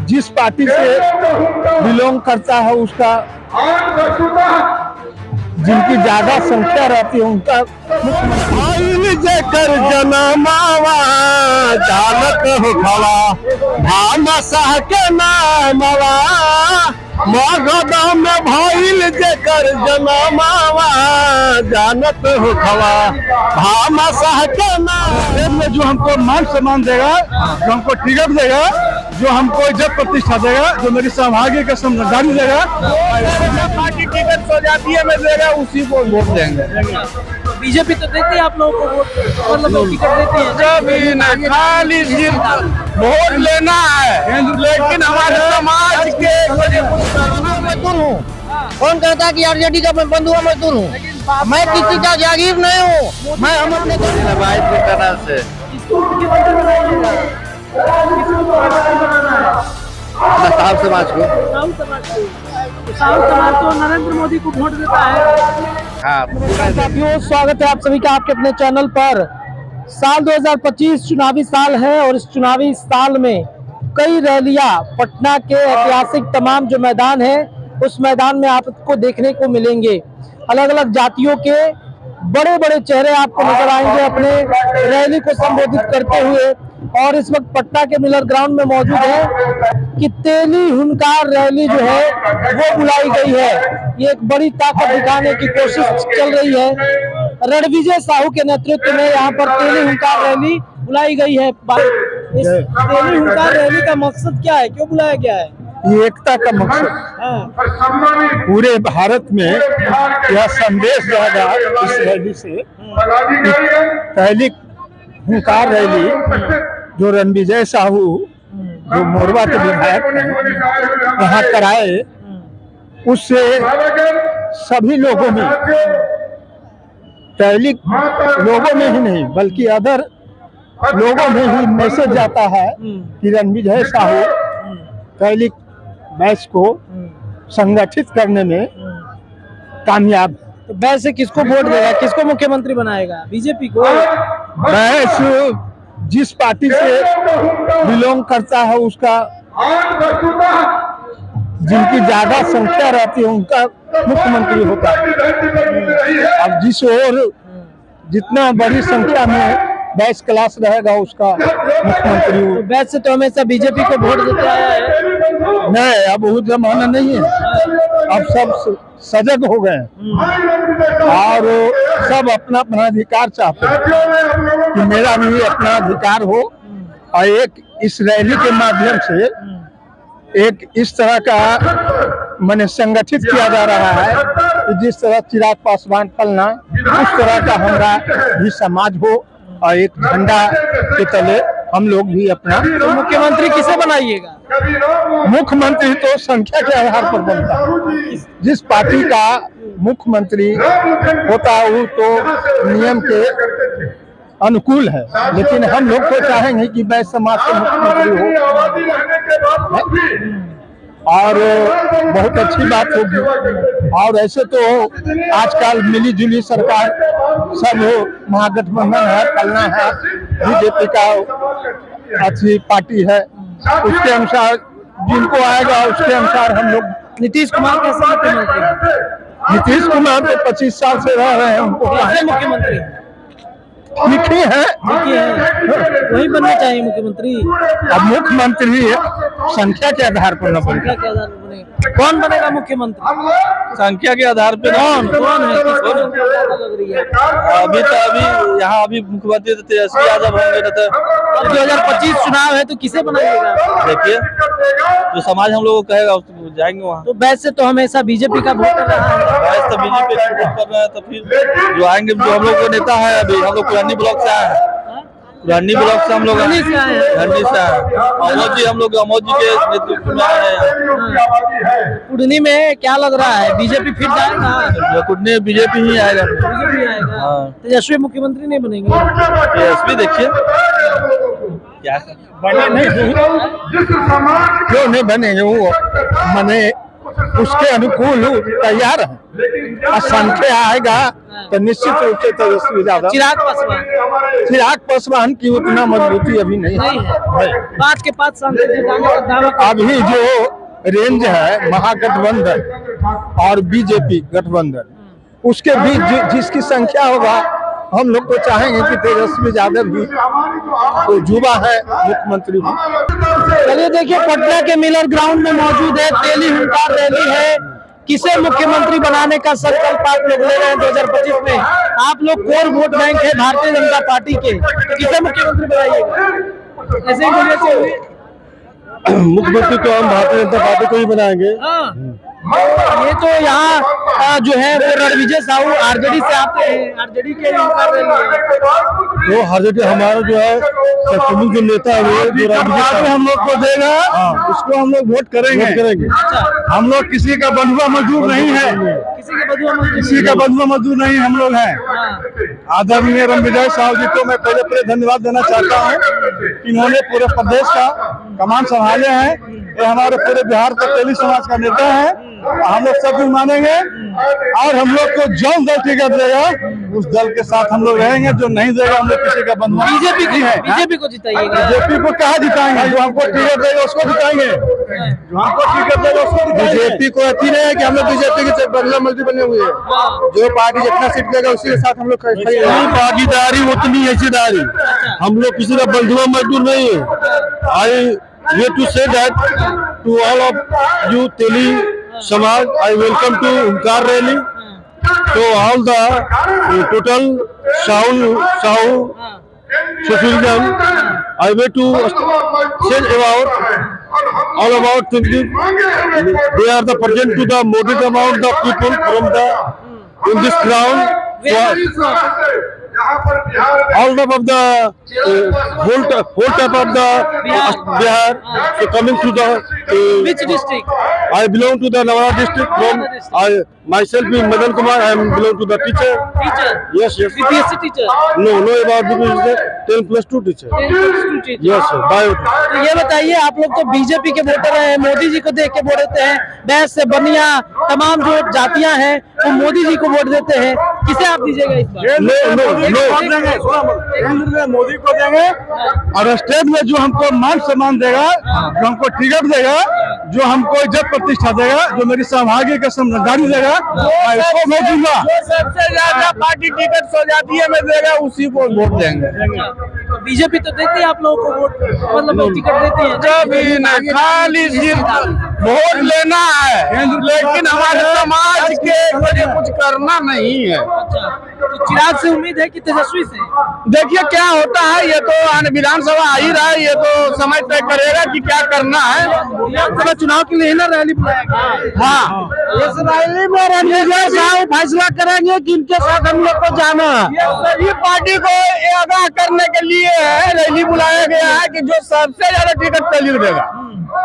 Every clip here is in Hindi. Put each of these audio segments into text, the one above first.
जिस पार्टी से बिलोंग करता है उसका, जिनकी ज्यादा संख्या रहती है उनका जेकर जनमावा जानत हो खवा भामाशाह के नामवा मगध में भइल जेकर जनमावा जानत हो खवा भामाशाह के नाम में जो हमको मान सम्मान देगा, जो हमको टिकट देगा, जो हमको इज्जत प्रतिष्ठा देगा, जो मेरी सौभाग्य का समझदारी देगा, पार्टी टिकट सो जाती है मैं देगा उसी को वोट देंगे। बीजेपी तो देती है आप लोगों को वोट, मतलब टिकट देती है। कभी न खाली सिर्फ वोट लेना है, लेकिन हमारे समाज के मजदूर हूँ। कौन कहता है कि आरजेडी का मैं बंधुआ मजदूर हूँ? मैं किसी का जागीर नहीं हूँ। मैं हम अपने तरह से साहब समाज को साहु समाज तो नरेंद्र मोदी को वोट देता है। साथियों, स्वागत है आप सभी का आपके अपने चैनल पर। साल 2025 चुनावी साल है और इस चुनावी साल में कई रैलियां पटना के ऐतिहासिक तमाम जो मैदान है उस मैदान में आपको देखने को मिलेंगे। अलग अलग जातियों के बड़े बड़े चेहरे आपको नजर आएंगे अपने रैली को संबोधित करते हुए। और इस वक्त पटना के मिलर ग्राउंड में मौजूद है कि तेली हुनकार रैली जो है वो बुलाई गई है। ये एक बड़ी ताकत दिखाने की कोशिश चल रही है। रणविजय साहू के नेतृत्व में यहाँ पर तेली हुनकार रैली बुलाई गई है। इस तेली हुनकार रैली का मकसद क्या है, क्यों बुलाया गया है? ये एकता का मकसद पूरे भारत में यह संदेश जाएगा इस रैली से। पहली हुंकार रैली जो रणविजय साहू जो मोरवा के विधायक यहाँ कराए, उससे सभी लोगों में, पहली लोगों में ही नहीं बल्कि अदर लोगों में ही मैसेज जाता है कि रणविजय साहू पहली बैच को संगठित करने में कामयाब। तो बैच से किसको वोट देगा, किसको मुख्यमंत्री बनाएगा? बीजेपी को? बैच जिस पार्टी से बिलोंग करता है उसका, जिनकी ज्यादा संख्या रहती है उनका मुख्यमंत्री होता है। अब जिस ओर जितना बड़ी संख्या में बैच क्लास रहेगा उसका मुख्यमंत्री। तो बैच से तो हमेशा बीजेपी को वोट देता है। नहीं, अब वो जमाना नहीं है। अब सब सजग हो गए और सब अपना अपना अधिकार चाहते हैं कि मेरा भी अपना अधिकार हो। और एक इस रैली के माध्यम से एक इस तरह का मैंने संगठित किया जा रहा है कि जिस तरह चिराग पासवान पलना उस तरह का हमारा भी समाज हो और एक झंडा के तले हम लोग भी अपना। तो मुख्यमंत्री किसे बनाइएगा? मुख्यमंत्री तो संख्या के आधार पर बनता है। जिस पार्टी का मुख्यमंत्री होता है वो तो नियम के अनुकूल है, लेकिन हम लोग तो चाहेंगे कि वैश्य समाज के मुख्यमंत्री हो और बहुत अच्छी बात होगी। और ऐसे तो आजकल मिली जुली सरकार सब हो, महागठबंधन है, पलना है, बीजेपी का अच्छी पार्टी है, उसके अनुसार जिनको आएगा उसके अनुसार हम लोग। नीतीश कुमार कैसे मुख्यमंत्री? नीतीश कुमार तो 25 साल से रह रहे हैं, उनको कैसे मुख्यमंत्री? ठीक ही है, वही बनना चाहिए मुख्यमंत्री। अब मुख्यमंत्री संख्या के आधार पर न बनेगा। संख्या के आधार पर बनेगा। कौन बनेगा मुख्यमंत्री? संख्या के आधार पर कौन है? किसको लग रही है? अभी यहाँ मुख्यमंत्री तो तेजस्वी यादव होंगे। न तो 2025 चुनाव है तो किसे बनाइएगा? देखिए जो समाज हम लोग को कहेगा उसको जाएंगे वहाँ। तो वैसे तो हमेशा बीजेपी का वोट रहा है। वैसे तो बीजेपी कर रहा है, तो फिर जो आएंगे, जो हम लोग को नेता है, अभी हम लोग पुरानी ब्लॉक से आए हैं। पुरानी ब्लॉक से हम लोग पुरानी से आए हैं। अमोद जी, हम लोग अमोद जी के नेतृत्व में आए हैं। कुडनी में क्या लग रहा है, बीजेपी फिर जाएगा? कुडनी में बीजेपी ही आएगा। बीजेपी आएगा। हाँ। तेजस्वी मुख्यमंत्री नहीं बनेंगे? तेजस्वी देखिए क्या बने नहीं, क्यों नहीं बनेंगे? वो मैंने उसके अनुकूल तैयार है। और संख्या आएगा तो निश्चित रूप से तेजस्वी यादव। चिराग पासवान की उतना मजबूती अभी नहीं है। 5 के 5 सांसद जिताने का दावा अभी जो रेंज है महागठबंधन और बीजेपी गठबंधन, उसके बीच जिसकी संख्या होगा, हम लोग तो चाहेंगे कि तेजस्वी यादव भी तो युवा है मुख्यमंत्री भी। चलिए देखिए, पटना के मिलर ग्राउंड में मौजूद है, तेली हुंकार रैली है। किसे मुख्यमंत्री बनाने का संकल्प आप लोग ले रहे हैं 2025 में? आप लोग कोर वोट बैंक है भारतीय जनता पार्टी के, किसे मुख्यमंत्री बनाइएगा? ऐसे ही बोलिए से मुख्यमंत्री तो हम भारतीय जनता पार्टी को ही बनाएंगे। ये तो यहाँ जो है वो रणविजय साहू आरजेडी से आते हैं, आरजेडी के हुंकार रैली है। तो आरजेडी हमारा जो है प्रमुख जो नेता है वो जो हम लोग को देगा, उसको हम लोग वोट करेंगे। हम लोग किसी का बंधुआ मजदूर नहीं है, किसी का बंधुआ मजदूर नहीं हम लोग हैं। आदरणीय रणविजय साहू जी को मैं पहले धन्यवाद देना चाहता हूँ। इन्होंने पूरे प्रदेश का कमान संभाले हैं। ये हमारे पूरे बिहार का तेली समाज का नेता है। हम लोग सब भी मानेंगे और हम लोग को जो दल टिकट देगा उस दल के साथ हम लोग रहेंगे। जो नहीं देगा हम लोग किसी का बंधुआ बीजेपी की है। बीजेपी को जिताइएगा? बीजेपी को कहाँ जिताएंगे? जो हमको टिकट देगा उसको जिताएंगे। जो हमको टिकट देगा उसको बीजेपी को अति नहीं है कि हम लोग बीजेपी के बदला मजदूर बने हुए हैं। जो पार्टी जितना सीट देगा उसी के साथ हम लोग भागीदारी उतनी हिस्सेदारी। हम लोग किसी का बंधुआ मजदूर नहीं है। आई वे to say that to all of you Teli Samaj, I welcome to Hunkar rally. So all the total Sahu Socialism, I way to say about all about thinking. They are the present to the moderate amount of people from the in this ground. All of the whole type of the Bihar. So coming to the which district? I belong to the Navara district. From I myself being Madan Kumar, I am belong to the teacher. Teacher? Yes. BPSC teacher? No about BPSC 10+2 teacher. 10+2 teacher? Yes sir. Bio. तो ये बताइए, आप लोग तो बीजेपी के वोटर हैं, मोदी जी को देख के वोट देते हैं। बैस से बनिया तमाम जो जातियां हैं वो मोदी जी को वोट देते हैं। किसे आप दीजिएगा इस बार? केंद्र में मोदी को देंगे और स्टेट में जो हमको मान सम्मान देगा, जो हमको टिकट देगा, जो हमको इज्जत प्रतिष्ठा देगा, जो मेरी सौभाग्य का समझदारी देगा, उसको मैं दूंगा। सबसे ज्यादा पार्टी टिकट सौजातीय में देगा उसी को वोट देंगे। बीजेपी तो देती है आप लोगों को वोट, मतलब टिकट देती है? कभी न, खाली सिर्फ वोट लेना है, लेकिन हमारे समाज के लिए कुछ करना नहीं है। तो चिराग से उम्मीद है कि तेजस्वी से? देखिए क्या होता है, ये तो विधानसभा आ ही रहा है, ये तो समय तय करेगा कि क्या करना है। विधानसभा चुनाव के लिए ना रैली बुलाया गया। हाँ, इस रैली में रणविजय साहू फैसला करेंगे कि इनके साथ हम लोग को जाना है। सभी पार्टी को आगाह करने के लिए रैली बुलाया गया है कि जो सबसे ज्यादा टिकट तेली देगा,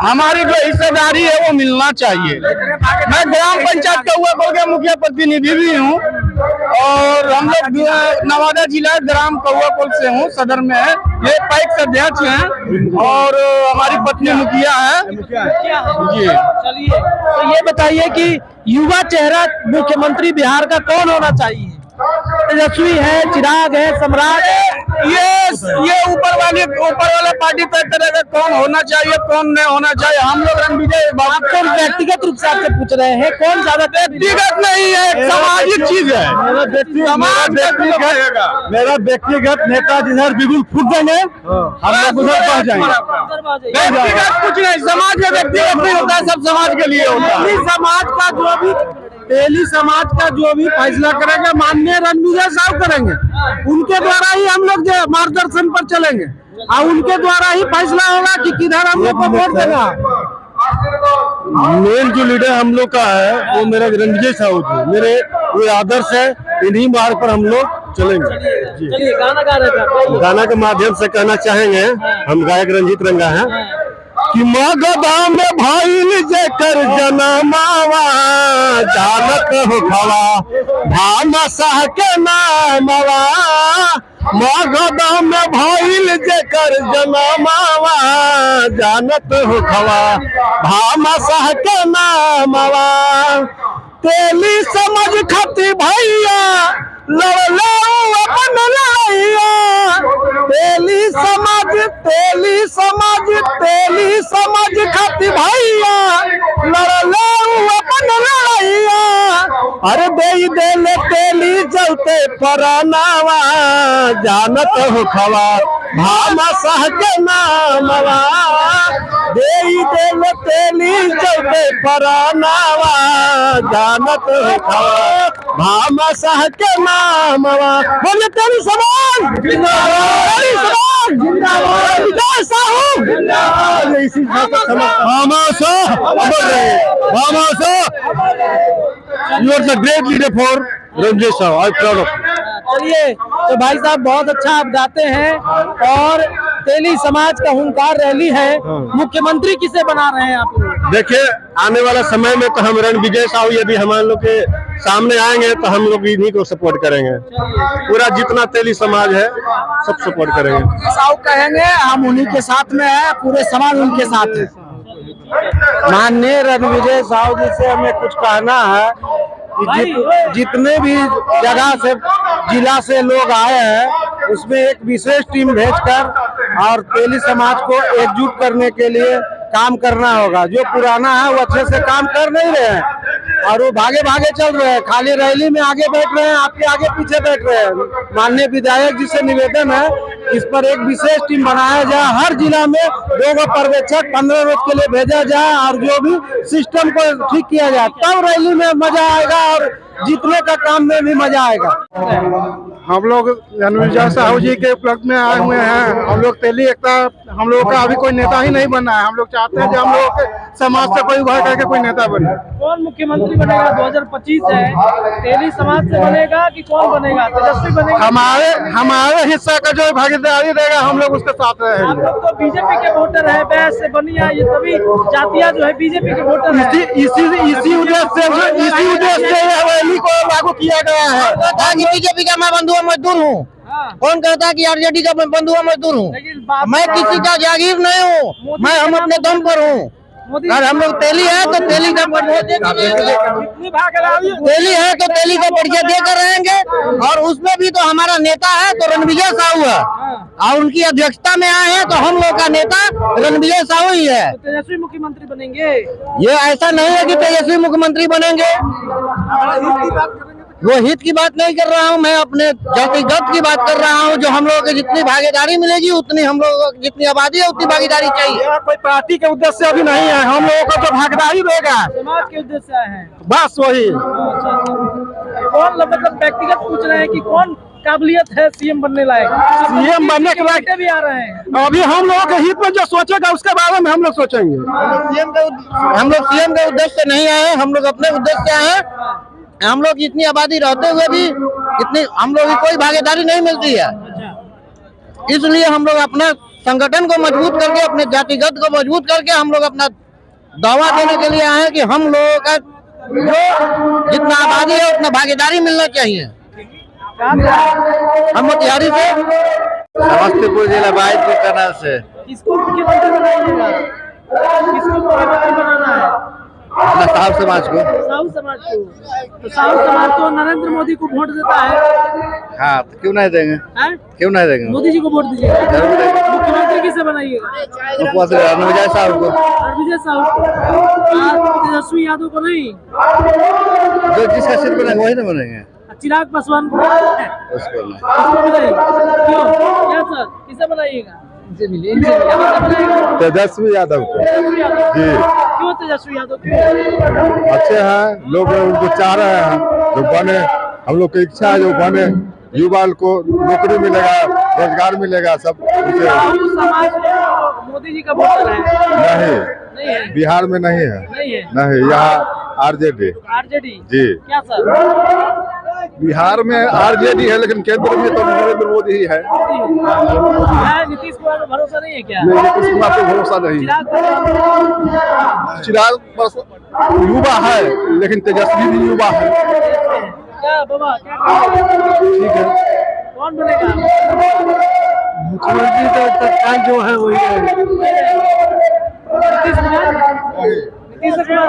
हमारी जो हिस्सेदारी है वो मिलना चाहिए। मैं ग्राम पंचायत का हुआ बोल के मुखिया प्रतिनिधि भी हूँ और हम लोग नवादा जिला ग्राम कौआकोल से हूँ, सदर में है। ये पैक्स अध्यक्ष हैं और हमारी पत्नी मुखिया है जी। चलिए, तो ये बताइए कि युवा चेहरा मुख्यमंत्री बिहार का कौन होना चाहिए? तेजस्वी है, चिराग है, सम्राट है? ये ऊपर वाला पार्टी तय करेगा कौन होना चाहिए कौन नहीं होना चाहिए। हम लोग रणविजय आप तो व्यक्तिगत रूप से आपसे पूछ रहे हैं, कौन ज्यादा? व्यक्तिगत नहीं है, सामाजिक चीज है। मेरा व्यक्तिगत नेता जिधर बिल्कुल फूट देंगे हम लोग उधर पहुँच जाएंगे। व्यक्तिगत कुछ नहीं, समाज में व्यक्तिगत नहीं होता है, सब समाज के लिए होता है। समाज का जो भी तेली समाज का जो भी फैसला करेंगे माननीय रणविजय साहू करेंगे, उनके द्वारा ही हम लोग मार्गदर्शन पर चलेंगे और उनके द्वारा ही फैसला होगा कि किधर हम लोग को वोट देगा। मेन जो लीडर हम लोग का है वो मेरा रणविजय साहू जी, मेरे वो आदर्श है, इन्हीं मार्ग पर हम लोग चलेंगे। चलिए, गाना गा रहे थे, गाना के माध्यम से कहना चाहेंगे, हम गायक रंजीत रंगा हैं कि मगधा में भाई जेकर जनमावा जानत हो खवा भामाशाह के नामवा मगध में भइल जेकर जनमावा जानत हो खवा भामाशाह के नामवा तेली समझ खती भैया लड़ले अपन लड़ैया तेली समझ खती भैया लड़ले अपन लड़ैया अरे दे देले तेली जलते परानावा जानत हो खवा भामाशाह के नामवा दे देले तेली जलते परानावा जानत हो खवा भामाशाह के नामवा बोले तेरी समान तेरी समान जिंदाबाद विजय साहू जिंदाबाद इसी Bhamashah You are the great leader for Ranjit Sahu. I am proud of you. चलिए, तो भाई साहब बहुत अच्छा आप गाते हैं और तेली समाज का हुंकार रैली है। मुख्यमंत्री किसे बना रहे हैं आप लोग? देखिए आने वाला समय में तो हम रणविजय साहू यदि हमारे लोग के सामने आएंगे तो हम लोग इन्हीं को सपोर्ट करेंगे। पूरा जितना तेली समाज है सब सपोर्ट करेंगे। साहू कहेंगे हम उन्हीं के साथ में है, पूरे समाज उनके साथ है। माननीय रणविजय साहू जी से हमें कुछ कहना है कि जितने भी जगह से जिला से लोग आए हैं उसमें एक विशेष टीम भेजकर और तेली समाज को एकजुट करने के लिए काम करना होगा। जो पुराना है वो अच्छे से काम कर नहीं रहे हैं और वो भागे भागे चल रहे हैं, खाली रैली में आगे बैठ रहे हैं, आपके आगे पीछे बैठ रहे हैं। माननीय विधायक जी से निवेदन है इस पर एक विशेष टीम बनाया जाए, हर जिला में 2 पर्यवेक्षक 15 रोज के लिए भेजा जाए और जो भी सिस्टम को ठीक किया जाए, तब रैली में मजा आएगा और जीतने का काम में भी मजा आएगा। हम लोग रणविजय साहू जी के उपलक्ष्य में आए हुए हैं। हम लोग तेली एकता, हम लोग का अभी कोई नेता ही नहीं बनना है। हम लोग चाहते हैं कि हम लोग के समाज से कोई उभर करके कोई नेता बने। कौन मुख्यमंत्री बनेगा? 2025 है, तेली समाज से बनेगा कि कौन बनेगा? तेजस्वी बनेगा? हमारे हिस्सा का जो भागीदारी देगा हम लोग उसके साथ आप रहेंगे। लोग तो बीजेपी के वोटर है, बैस से बनी है, ये सभी जातियां जो है बीजेपी के वोटर है। इसी उद्देश्य से रैली को लागू किया गया है। बीजेपी का मैं बंधुआ मजदूर हूँ। कौन कहता है कि आरजेडी का मैं बंधुआ मजदूर हूँ? मैं किसी का जागीर नहीं हूँ, मैं हम अपने दम पर हूँ। अगर हम लोग तेली है तो तेली का तेली है तो तेली को परिचय देकर रहेंगे और उसमें भी तो हमारा नेता है तो रणविजय साहू है और उनकी अध्यक्षता में आए हैं तो हम लोग का नेता रणविजय साहू ही है। तो तेजस्वी मुख्यमंत्री बनेंगे? ये ऐसा नहीं है कि तेजस्वी मुख्यमंत्री बनेंगे। वो हित की बात नहीं कर रहा हूँ, मैं अपने जातिगत की बात कर रहा हूँ। जो हम लोगों को जितनी भागीदारी मिलेगी उतनी हम लोग जितनी आबादी है उतनी भागीदारी चाहिए। कोई पार्टी के उद्देश्य से अभी नहीं है, हम लोगों को जो भागीदारी देगा समाज के उद्देश्य से आए हैं। बस वही। कौन मतलब व्यक्तिगत पूछ रहे हैं कि कौन काबिलियत है सीएम बनने लायक? सीएम बनने के लायक भी आ रहे हैं। अभी हम लोगों के हित में जो सोचेगा उसके बारे में हम लोग सोचेंगे। हम लोग सीएम के उद्देश्य से नहीं आए, हम लोग अपने उद्देश्य से आए। हम लोग इतनी आबादी रहते हुए भी इतनी हम लोग की कोई भागीदारी नहीं मिलती है, इसलिए हम लोग अपना संगठन को मजबूत करके अपने जातिगत को मजबूत करके हम लोग अपना दावा देने के लिए आए हैं कि हम लोगों का जो जितना आबादी है उतना भागीदारी मिलना चाहिए। हम मोतिहारी से समस्तीपुर जिला बाइक कनाल से। किसको मुख्यमंत्री बनाइएगा? किसको मुख्यमंत्री बनाना है? अपना साहू समाज को। साहू समाज को? तो साहू समाज तो नरेंद्र मोदी को वोट देता है। हाँ तो क्यों नहीं देंगे? हैं? क्यों नहीं देंगे? मोदी जी को वोट दीजिएगा। जरूर देंगे। मुख्यमंत्री किसे बनाइएगा? रणविजय साहू को। रणविजय साहू को? तेजस्वी यादव को नहीं? जो जिसका सिर बनेगा वही तो बनेंगे। चिराग पासवान को? उसको नहीं। उसको बनाइएगा? क्यों? क्या सर किसे बनाइएगा? तेजस्वी यादव को तेजस्वी यादव। जी। क्यों तेजस्वी यादव? क्यों? अच्छे हैं लोग, उनको चाह रहे हैं जो बने। हम लोग की इच्छा है जो बने, युवा को नौकरी मिलेगा, रोजगार मिलेगा, सब कुछ। साहू समाज में मोदी जी का वोटर है? नहीं है। बिहार में नहीं है, नहीं है। नहीं, यहाँ आरजेडी। आरजेडी जी। क्या सर? बिहार में आरजेडी है लेकिन केंद्र में तो नरेंद्र मोदी ही है। नीतीश कुमार पर भरोसा नहीं है क्या? नीतीश कुमार पे भरोसा नहीं। चिराग युवा है लेकिन तेजस्वी भी युवा है। क्या बाबा क्या? ठीक है। कौन बनेगा? मुख्यमंत्री तो तत्काल जो है वही है। नीतीश कुमार? नीतीश कुमार